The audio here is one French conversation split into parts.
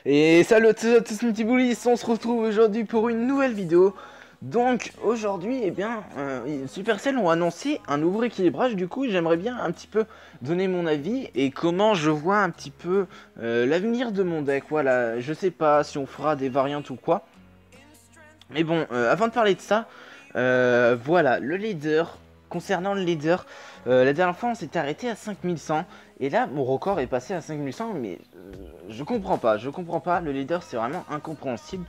Et salut à tous mes petits boulis, on se retrouve aujourd'hui pour une nouvelle vidéo. Donc aujourd'hui, Supercell ont annoncé un nouveau rééquilibrage. Du coup, j'aimerais bien un petit peu donner mon avis et comment je vois un petit peu l'avenir de mon deck. Voilà, je sais pas si on fera des variantes ou quoi. Mais bon, avant de parler de ça, voilà, le leader. Concernant le leader, la dernière fois on s'était arrêté à 5100 et là mon record est passé à 5100, mais je comprends pas, le leader c'est vraiment incompréhensible.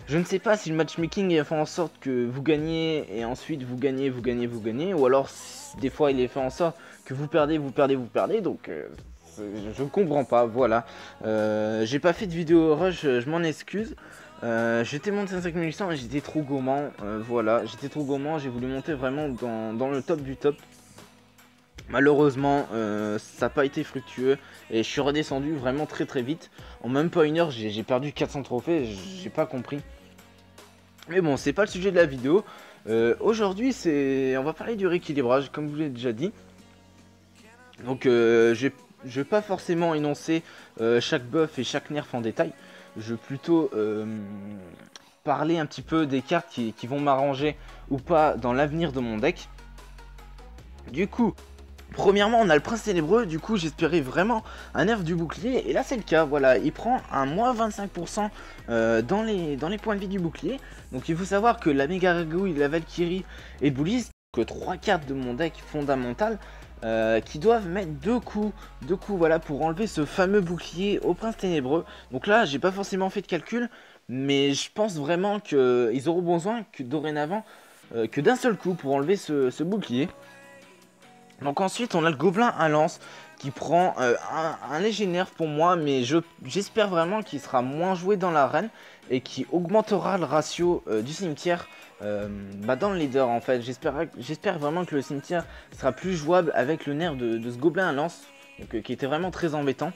Je ne sais pas si le matchmaking est fait en sorte que vous gagnez et ensuite vous gagnez, ou alors des fois il est fait en sorte que vous perdez, donc je comprends pas, voilà. J'ai pas fait de vidéo rush, je m'en excuse. J'étais monté à 5800 et j'étais trop gourmand, voilà, j'étais trop gourmand, j'ai voulu monter vraiment dans le top du top. Malheureusement, ça n'a pas été fructueux et je suis redescendu vraiment très vite. En même pas une heure, j'ai perdu 400 trophées, j'ai pas compris. Mais bon, c'est pas le sujet de la vidéo. Aujourd'hui, on va parler du rééquilibrage, comme je vous l'ai déjà dit. Donc, je vais pas forcément énoncer chaque buff et chaque nerf en détail. Je vais plutôt parler un petit peu des cartes qui vont m'arranger ou pas dans l'avenir de mon deck. Du coup, premièrement, on a le prince ténébreux. Du coup, j'espérais vraiment un nerf du bouclier. Et là, c'est le cas. Voilà, il prend un moins 25% dans les points de vie du bouclier. Donc, il faut savoir que la méga gargouille, la Valkyrie et Bullis, que 3 cartes de mon deck fondamentales, qui doivent mettre deux coups, voilà, pour enlever ce fameux bouclier au prince ténébreux. Donc là, j'ai pas forcément fait de calcul, mais je pense vraiment qu'ils auront besoin que dorénavant que d'un seul coup pour enlever ce bouclier. Donc ensuite on a le gobelin à lance qui prend un léger nerf pour moi, mais j'espère vraiment qu'il sera moins joué dans l'arène et qui augmentera le ratio du cimetière dans le leader en fait. J'espère vraiment que le cimetière sera plus jouable avec le nerf de ce gobelin à lance, donc, qui était vraiment très embêtant,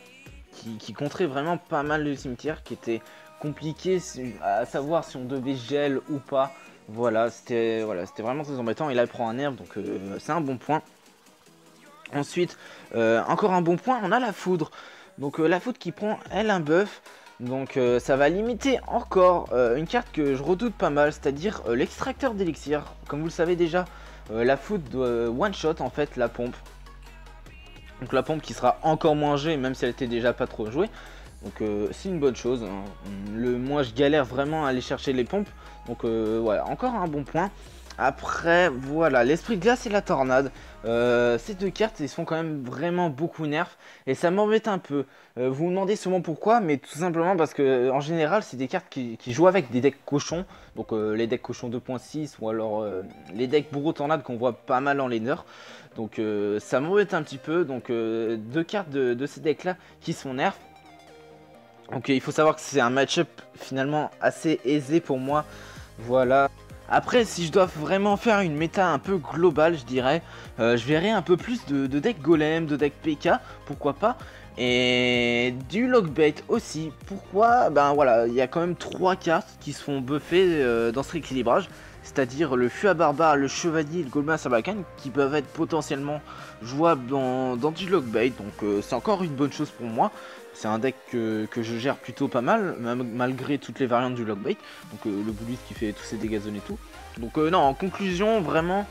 qui contrait vraiment pas mal le cimetière, qui était compliqué à savoir si on devait gel ou pas. Voilà, c'était vraiment très embêtant et là il prend un nerf, donc c'est un bon point. Ensuite, encore un bon point, on a la foudre. Donc la foudre qui prend, elle, un buff. Donc ça va limiter encore une carte que je redoute pas mal, c'est-à-dire l'extracteur d'élixir. Comme vous le savez déjà, la foudre one shot en fait la pompe. Donc la pompe qui sera encore moins jouée, même si elle était déjà pas trop jouée. Donc c'est une bonne chose, hein. Moi je galère vraiment à aller chercher les pompes. Donc voilà, encore un bon point. Après, voilà, l'esprit de glace et la tornade. Ces deux cartes, ils sont quand même vraiment beaucoup nerfs. Et ça m'embête un peu. Vous vous demandez souvent pourquoi, mais tout simplement parce que en général, c'est des cartes qui jouent avec des decks cochons. Donc les decks cochons 2.6 ou alors les decks bourreau tornade qu'on voit pas mal en laner. Donc ça m'embête un petit peu. Donc deux cartes de ces decks là qui sont nerfs. Donc il faut savoir que c'est un match-up finalement assez aisé pour moi. Voilà. Après, si je dois vraiment faire une méta un peu globale, je dirais, je verrai un peu plus de deck golem, de deck PK, pourquoi pas, et du lockbait aussi. Pourquoi? Ben voilà, il y a quand même 3 cartes qui se font buffer dans ce rééquilibrage, c'est-à-dire le Fua Barbare, le Chevalier et le Goldman Sarbacane, qui peuvent être potentiellement jouables dans du lockbait, donc c'est encore une bonne chose pour moi. C'est un deck que je gère plutôt pas mal, malgré toutes les variantes du lockbait. Donc le Bullis qui fait tous ses dégâts zone et tout. Donc non, en conclusion, vraiment,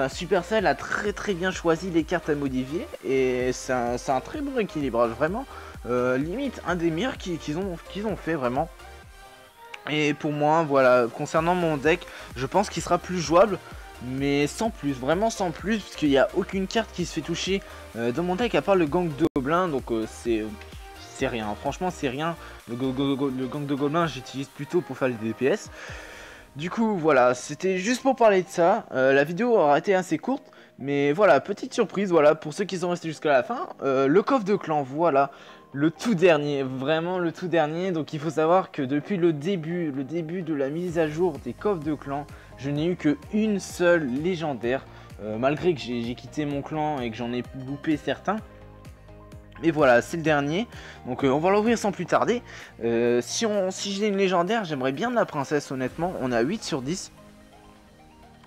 Supercell a très bien choisi les cartes à modifier. Et c'est un très bon équilibrage, vraiment. Limite un des meilleurs qu'ils ont fait, vraiment. Et pour moi, voilà, concernant mon deck, je pense qu'il sera plus jouable. Mais sans plus, vraiment sans plus, puisqu'il n'y a aucune carte qui se fait toucher dans mon deck à part le gang de gobelins. Donc c'est rien, franchement c'est rien. Le gang de gobelins j'utilise plutôt pour faire les DPS. Du coup voilà, c'était juste pour parler de ça. La vidéo aura été assez courte, mais voilà, petite surprise, voilà, pour ceux qui sont restés jusqu'à la fin. Le coffre de clan, voilà, le tout dernier, vraiment le tout dernier. Donc il faut savoir que depuis le début de la mise à jour des coffres de clan, je n'ai eu qu'une seule légendaire. Malgré que j'ai quitté mon clan et que j'en ai loupé certains. Et voilà, c'est le dernier. Donc on va l'ouvrir sans plus tarder. Si j'ai une légendaire, j'aimerais bien de la princesse, honnêtement. On a 8 sur 10.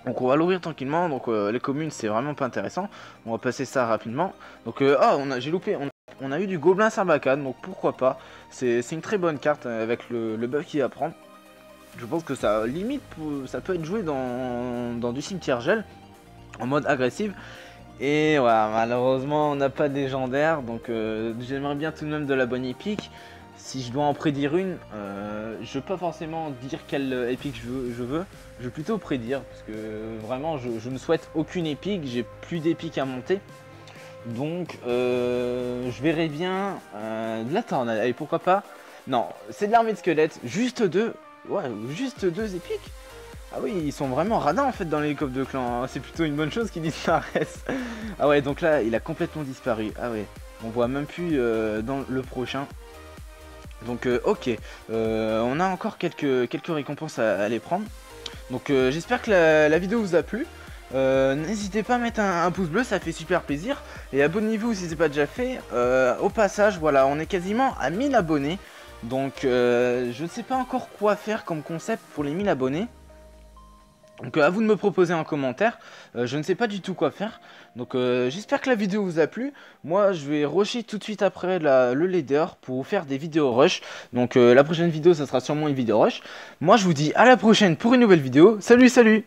Donc on va l'ouvrir tranquillement. Donc les communes, c'est vraiment pas intéressant. On va passer ça rapidement. Donc j'ai loupé. On a On a eu du Gobelin Sarbacane, donc pourquoi pas. C'est une très bonne carte avec le buff qu'il va prendre. Je pense que ça limite, ça peut être joué dans du cimetière gel en mode agressif. Et voilà, malheureusement on n'a pas de légendaire, donc j'aimerais bien tout de même de la bonne épique. Si je dois en prédire une, je peux pas forcément dire quelle épique je veux. Je vais plutôt prédire, parce que vraiment je ne souhaite aucune épique, j'ai plus d'épique à monter. Donc je verrai bien de la tornade, allez pourquoi pas. Non, c'est de l'armée de squelettes, juste deux, ouais, juste deux épiques. Ah oui, ils sont vraiment radins en fait dans les coffres de clan, hein. C'est plutôt une bonne chose qu'ils disparaissent. Ah ouais, donc là il a complètement disparu, ah ouais, on voit même plus dans le prochain. Donc ok, on a encore quelques récompenses à aller prendre. Donc j'espère que la vidéo vous a plu. N'hésitez pas à mettre un pouce bleu, ça fait super plaisir. Et abonnez-vous si c'est pas déjà fait. Au passage, voilà, on est quasiment à 1000 abonnés. Donc je ne sais pas encore quoi faire comme concept pour les 1000 abonnés. Donc à vous de me proposer en commentaire, je ne sais pas du tout quoi faire. Donc j'espère que la vidéo vous a plu. Moi je vais rusher tout de suite après le leader pour vous faire des vidéos rush. Donc la prochaine vidéo ça sera sûrement une vidéo rush. Moi je vous dis à la prochaine pour une nouvelle vidéo. Salut salut!